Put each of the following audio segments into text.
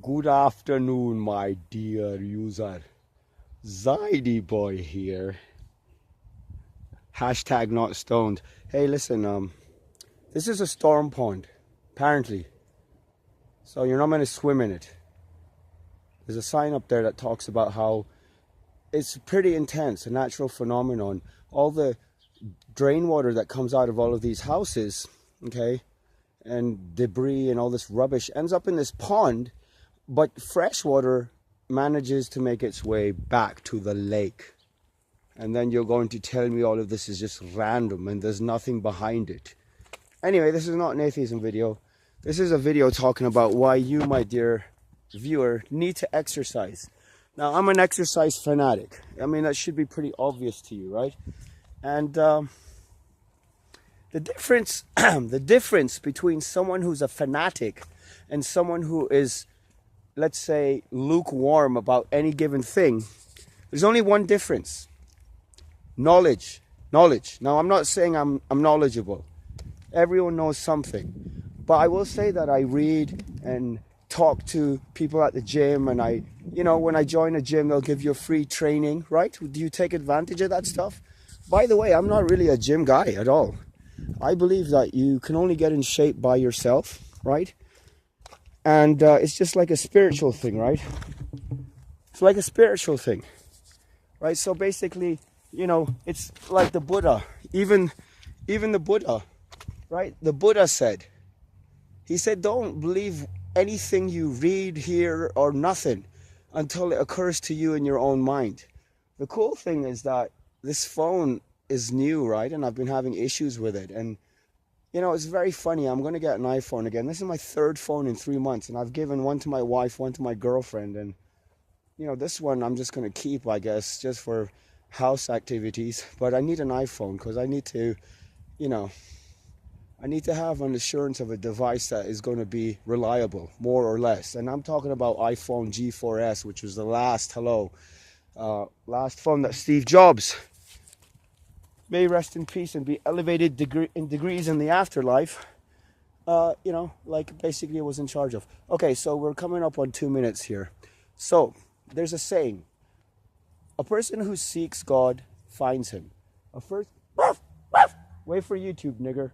Good afternoon, my dear user. zAiDiBoy here. Hashtag not stoned. Hey, listen, this is a storm pond, apparently. So you're not meant to swim in it. There's a sign up there that talks about how it's pretty intense, a natural phenomenon. All the drain water that comes out of all of these houses, okay, and debris and all this rubbish ends up in this pond, but fresh water manages to make its way back to the lake. And then you're going to tell me all of this is just random and there's nothing behind it. Anyway, this is not an atheism video. This is a video talking about why you, my dear viewer, need to exercise. Now, I'm an exercise fanatic. I mean, that should be pretty obvious to you, right? And the difference between someone who's a fanatic and someone who is, let's say, lukewarm about any given thing, there's only one difference. Knowledge. Now, I'm not saying I'm knowledgeable. Everyone knows something. But I will say that I read and talk to people at the gym, and when I join a gym, they'll give you a free training, right? Do you take advantage of that stuff? By the way, I'm not really a gym guy at all. I believe that you can only get in shape by yourself, right? And it's just like a spiritual thing, right? It's like a spiritual thing, right? So basically, it's like the Buddha. Even the Buddha, right? The Buddha said, he said, don't believe anything you read, hear, or nothing until it occurs to you in your own mind. The cool thing is that this phone is new, right? And I've been having issues with it. And, it's very funny. I'm going to get an iPhone again. This is my third phone in 3 months. And I've given one to my wife, one to my girlfriend. And, this one I'm just going to keep, I guess, just for house activities. But I need an iPhone because I need to, I need to have an assurance of a device that is going to be reliable, more or less. And I'm talking about iPhone G4S, which was the last phone that Steve Jobs, may rest in peace and be elevated in degrees in the afterlife, basically was in charge of. Okay, so we're coming up on 2 minutes here. So, there's a saying. A person who seeks God finds him. Wait for YouTube, nigger.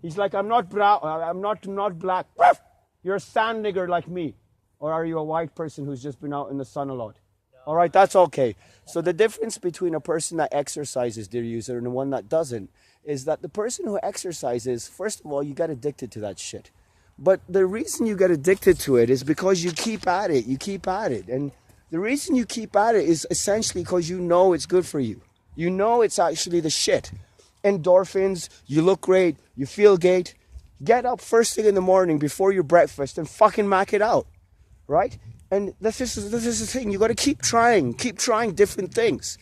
He's like, I'm not brown, I'm not black. You're a sand nigger like me. Or are you a white person who's just been out in the sun a lot? All right, that's okay. So the difference between a person that exercises, dear user, and the one that doesn't is that the person who exercises, first of all, you get addicted to that shit. But the reason you get addicted to it is because you keep at it. And the reason you keep at it is essentially because you know it's good for you. You know it's actually the shit. Endorphins, you look great, you feel great. Get up first thing in the morning before your breakfast and fucking mack it out, right? And this is the thing. You got to keep trying different things.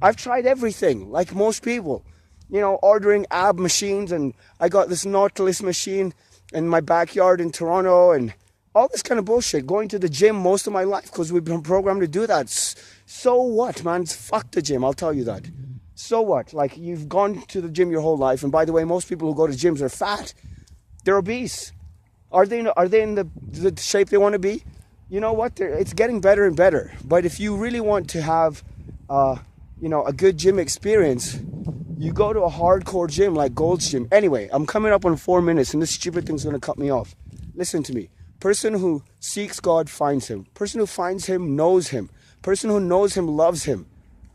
I've tried everything, like most people. Ordering ab machines, and I got this Nautilus machine in my backyard in Toronto, and all this kind of bullshit. Going to the gym most of my life because we've been programmed to do that. So what, man? Fuck the gym, I'll tell you that. So what? Like, you've gone to the gym your whole life, and by the way, most people who go to gyms are fat. They're obese. Are they in the shape they want to be? You know what? It's getting better and better. But if you really want to have, a good gym experience, you go to a hardcore gym like Gold's Gym. Anyway, I'm coming up on 4 minutes, and this stupid thing's going to cut me off. Listen to me. Person who seeks God finds him. Person who finds him knows him. Person who knows him loves him.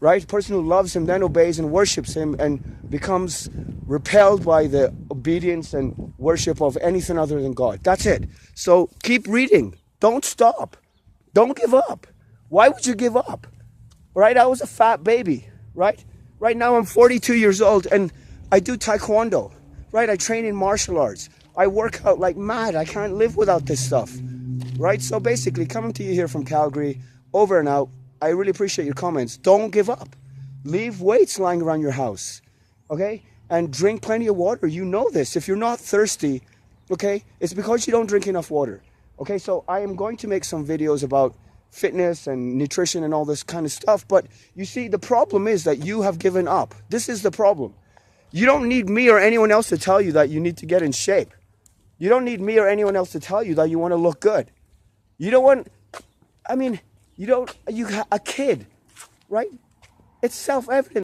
Right? Person who loves him then obeys and worships him and becomes repelled by the obedience and worship of anything other than God. That's it. So keep reading. Don't stop. Don't give up. Why would you give up? Right? I was a fat baby. Right? Right now I'm 42 years old and I do taekwondo. Right? I train in martial arts. I work out like mad. I can't live without this stuff. Right? So basically, coming to you here from Calgary, over and out. I really appreciate your comments. Don't give up. Leave weights lying around your house, okay? And drink plenty of water. You know this. If you're not thirsty, okay, it's because you don't drink enough water, okay? So I am going to make some videos about fitness and nutrition and all this kind of stuff. But you see, the problem is that you have given up. This is the problem. You don't need me or anyone else to tell you that you need to get in shape. You don't need me or anyone else to tell you that you want to look good. You don't want, I mean, you don't, a kid, right? It's self-evident.